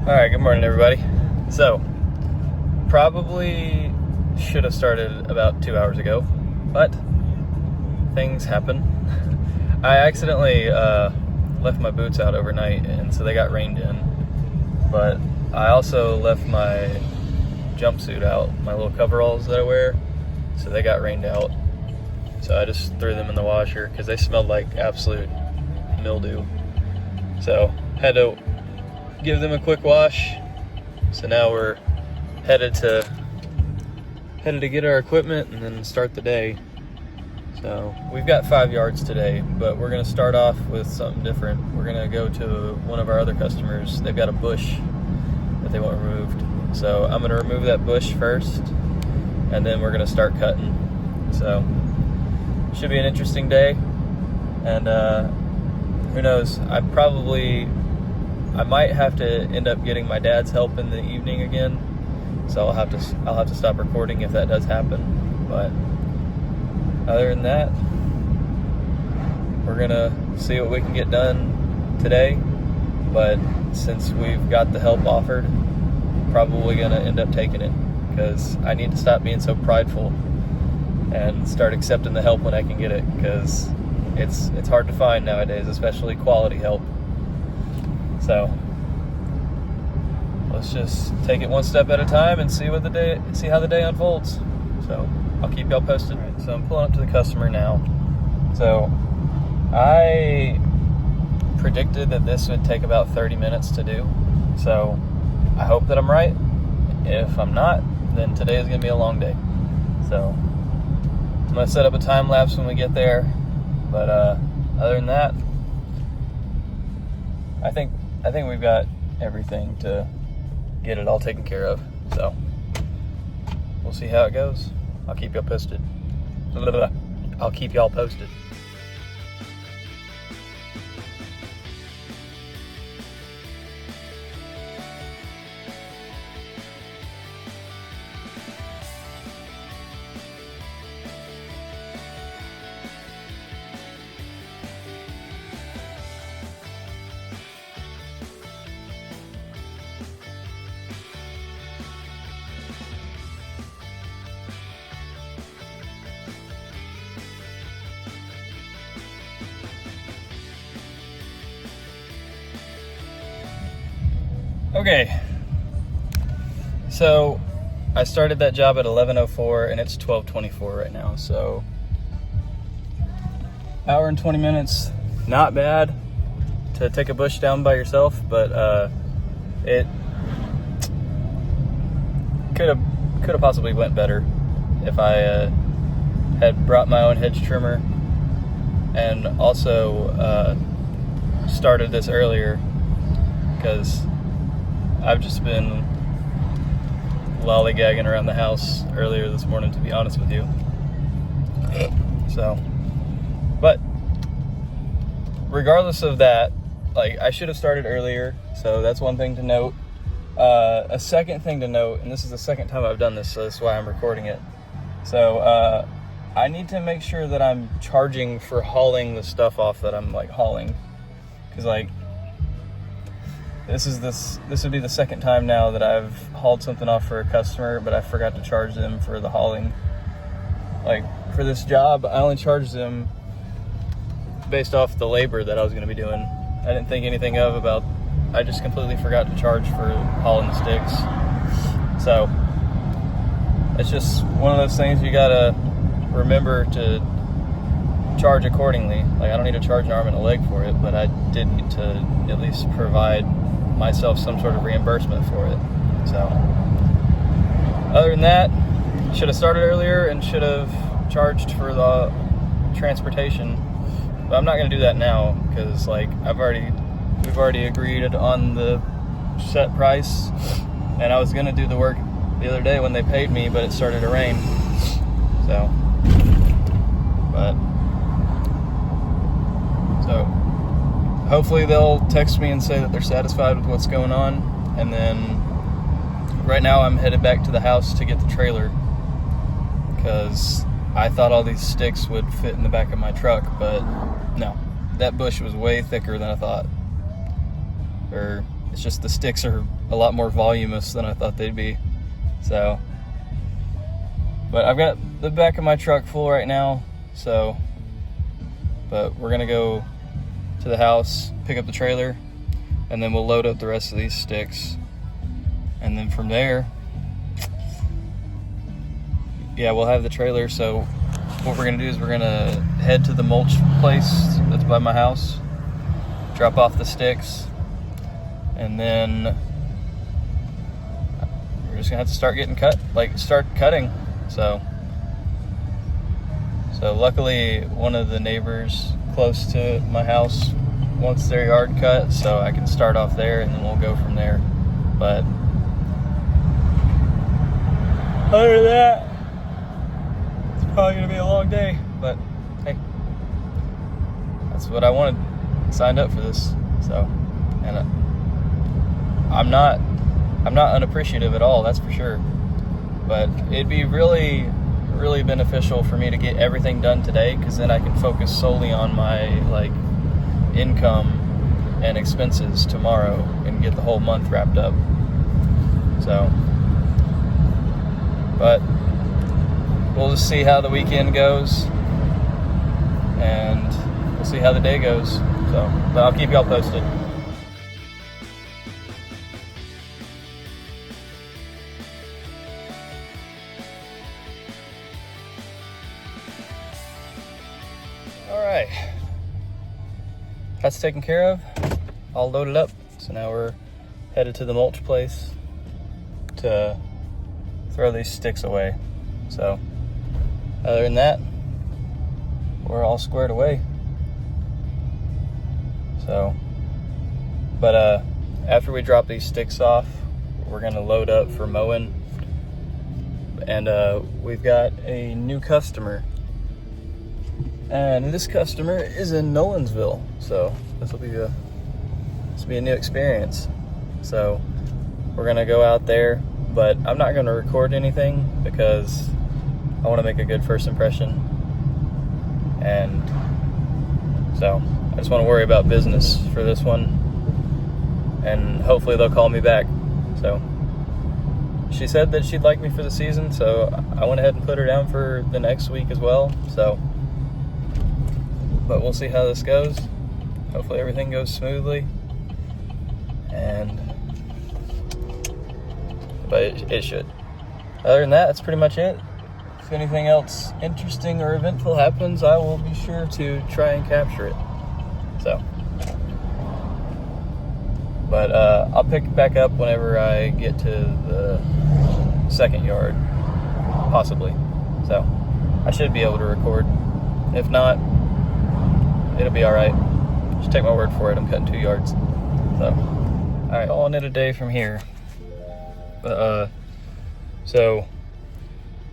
Alright, good morning everybody. So, probably should have started about 2 hours ago, but things happen. I accidentally left my boots out overnight, and so they got rained in. But I also left my jumpsuit out, my little coveralls that I wear, so they got rained out. So I just threw them in the washer because they smelled like absolute mildew. So had to give them a quick wash. So now we're headed to get our equipment and then start the day. So we've got 5 yards today, but we're gonna start off with something different. We're gonna go to one of our other customers. They've got a bush that they want removed. So I'm gonna remove that bush first, and then we're gonna start cutting. So should be an interesting day, and who knows? I might have to end up getting my dad's help in the evening again. So I'll have to stop recording if that does happen. But other than that, we're gonna see what we can get done today. But since we've got the help offered, probably gonna end up taking it, because I need to stop being so prideful and start accepting the help when I can get it, because it's hard to find nowadays, especially quality help. So let's just take it one step at a time and see how the day unfolds. So I'll keep y'all posted. All right, so I'm pulling up to the customer now. So I predicted that this would take about 30 minutes to do. So I hope that I'm right. If I'm not, then today is gonna be a long day. So I'm gonna set up a time lapse when we get there. But other than that, I think we've got everything to get it all taken care of. So we'll see how it goes. I'll keep y'all posted. I'll keep y'all posted. Okay, so I started that job at 11:04 and it's 12:24 right now, so hour and 20 minutes, not bad to take a bush down by yourself, but it could have possibly went better if I had brought my own hedge trimmer and also started this earlier, because I've just been lollygagging around the house earlier this morning, to be honest with you. So, but regardless of that, like, I should have started earlier, so that's one thing to note. A second thing to note, and this is the second time I've done this, so that's why I'm recording it. So, I need to make sure that I'm charging for hauling the stuff off that I'm, like, hauling. Because, like, this would be the second time now that I've hauled something off for a customer, but I forgot to charge them for the hauling. Like, for this job, I only charged them based off the labor that I was going to be doing. I didn't think anything I just completely forgot to charge for hauling the sticks. So it's just one of those things you gotta remember to charge accordingly. Like, I don't need to charge an arm and a leg for it, but I did need to at least provide myself some sort of reimbursement for it. So other than that, should have started earlier and should have charged for the transportation, but I'm not going to do that now, because, like, we've already agreed on the set price, and I was going to do the work the other day when they paid me, but it started to rain. So hopefully they'll text me and say that they're satisfied with what's going on. And then right now I'm headed back to the house to get the trailer, because I thought all these sticks would fit in the back of my truck, but no, that bush was way thicker than I thought. Or it's just the sticks are a lot more voluminous than I thought they'd be. So, but I've got the back of my truck full right now, so, but we're gonna go to the house, pick up the trailer, and then we'll load up the rest of these sticks. And then from there, yeah, we'll have the trailer. So what we're gonna do is we're gonna head to the mulch place that's by my house, drop off the sticks, and then we're just gonna have to start cutting. So luckily one of the neighbors close to my house wants their yard cut, so I can start off there and then we'll go from there. But other than that, it's probably gonna be a long day, but hey, that's what I wanted. Signed up for this, so, and I'm not unappreciative at all, that's for sure. But it'd be really, really beneficial for me to get everything done today, because then I can focus solely on my income and expenses tomorrow and get the whole month wrapped up. So, but we'll just see how the weekend goes, and we'll see how the day goes. So, but I'll keep y'all posted. All right, that's taken care of. All loaded up. So now we're headed to the mulch place to throw these sticks away. So other than that, we're all squared away. So, but after we drop these sticks off, we're gonna load up for mowing. And we've got a new customer. And this customer is in Nolensville, so this will be a new experience. So we're gonna go out there, but I'm not gonna record anything because I want to make a good first impression, and so I just want to worry about business for this one, and hopefully they'll call me back. So she said that she'd like me for the season, so I went ahead and put her down for the next week as well. So, but we'll see how this goes. Hopefully everything goes smoothly, but it should. Other than that, that's pretty much it. If anything else interesting or eventful happens, I will be sure to try and capture it. So, but I'll pick it back up whenever I get to the second yard, possibly. So I should be able to record. If not, it'll be all right. Just take my word for it. I'm cutting 2 yards. So, all right, all in it a day from here. So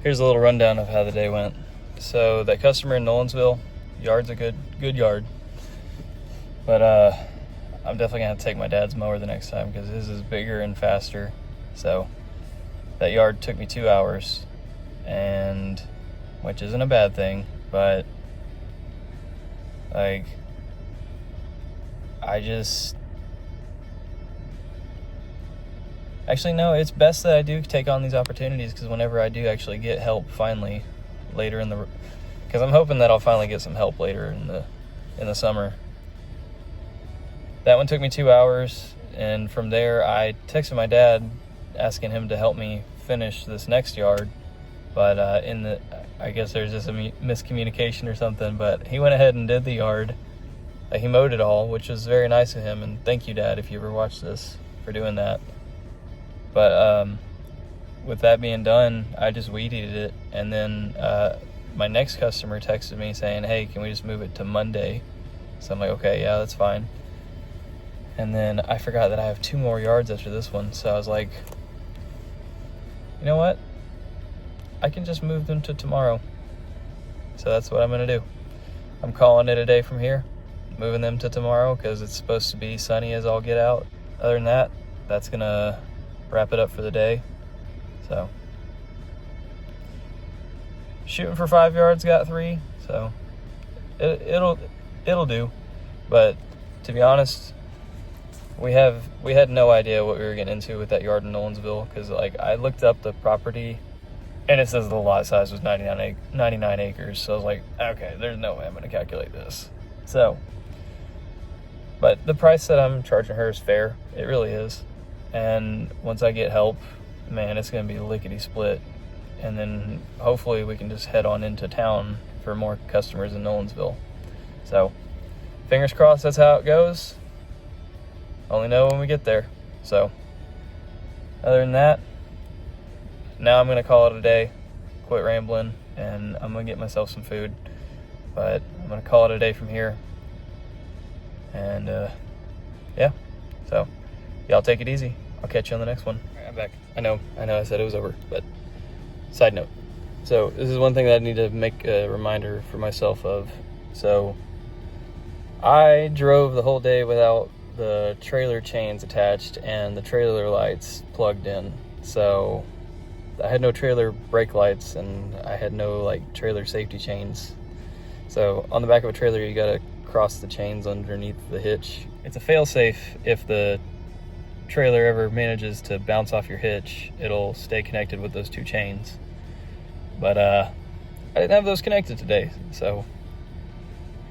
here's a little rundown of how the day went. So that customer in Nolensville, yard's a good yard. But I'm definitely gonna have to take my dad's mower the next time because his is bigger and faster. So that yard took me 2 hours, and which isn't a bad thing, but like actually, no, it's best that I do take on these opportunities, because whenever I do actually get help finally later because I'm hoping that I'll finally get some help later in the summer. That one took me 2 hours, and from there I texted my dad asking him to help me finish this next yard, but I guess there's just a miscommunication or something, but he went ahead and did the yard. He mowed it all, which was very nice of him, and thank you, Dad, if you ever watch this, for doing that. But with that being done, I just weed eated it. And then my next customer texted me saying, hey, can we just move it to Monday? So I'm like, okay, yeah, that's fine. And then I forgot that I have 2 more yards after this one. So I was like, you know what? I can just move them to tomorrow. So that's what I'm going to do. I'm calling it a day from here, moving them to tomorrow, because it's supposed to be sunny as all get out. Other than that, that's going to wrap it up for the day. So shooting for 5 yards, got 3, so it'll do. But to be honest, we had no idea what we were getting into with that yard in Nolensville, because like I looked up the property and it says the lot size was 99 acres. So I was like, okay, there's no way I'm going to calculate this. So, but the price that I'm charging her is fair. It really is. And once I get help, man, it's going to be lickety split. And then hopefully we can just head on into town for more customers in Nolensville. So fingers crossed that's how it goes. Only know when we get there. So other than that, now I'm going to call it a day, quit rambling, and I'm going to get myself some food. But I'm going to call it a day from here. And yeah, so y'all take it easy. I'll catch you on the next one. All right, I'm back. I know I said it was over, but side note. So this is one thing that I need to make a reminder for myself of. So I drove the whole day without the trailer chains attached and the trailer lights plugged in. So I had no trailer brake lights and I had no like trailer safety chains. So on the back of a trailer, you gotta cross the chains underneath the hitch. It's a fail-safe. If the trailer ever manages to bounce off your hitch, it'll stay connected with those two chains. But I didn't have those connected today, so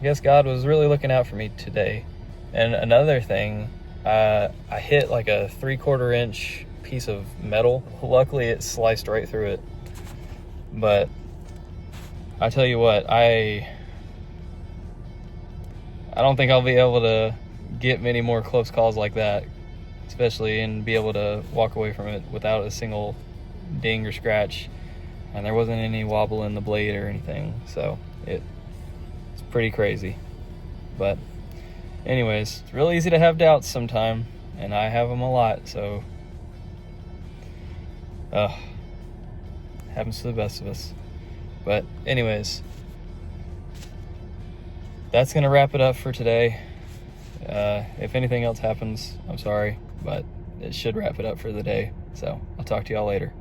I guess God was really looking out for me today. And another thing, I hit like a 3/4 inch piece of metal. Luckily it sliced right through it. But I tell you what, I don't think I'll be able to get many more close calls like that, especially and be able to walk away from it without a single ding or scratch. And there wasn't any wobble in the blade or anything, so it's pretty crazy. But anyways, it's really easy to have doubts sometime, and I have them a lot, so happens to the best of us. But anyways, that's gonna wrap it up for today. If anything else happens, I'm sorry, but it should wrap it up for the day. So I'll talk to y'all later.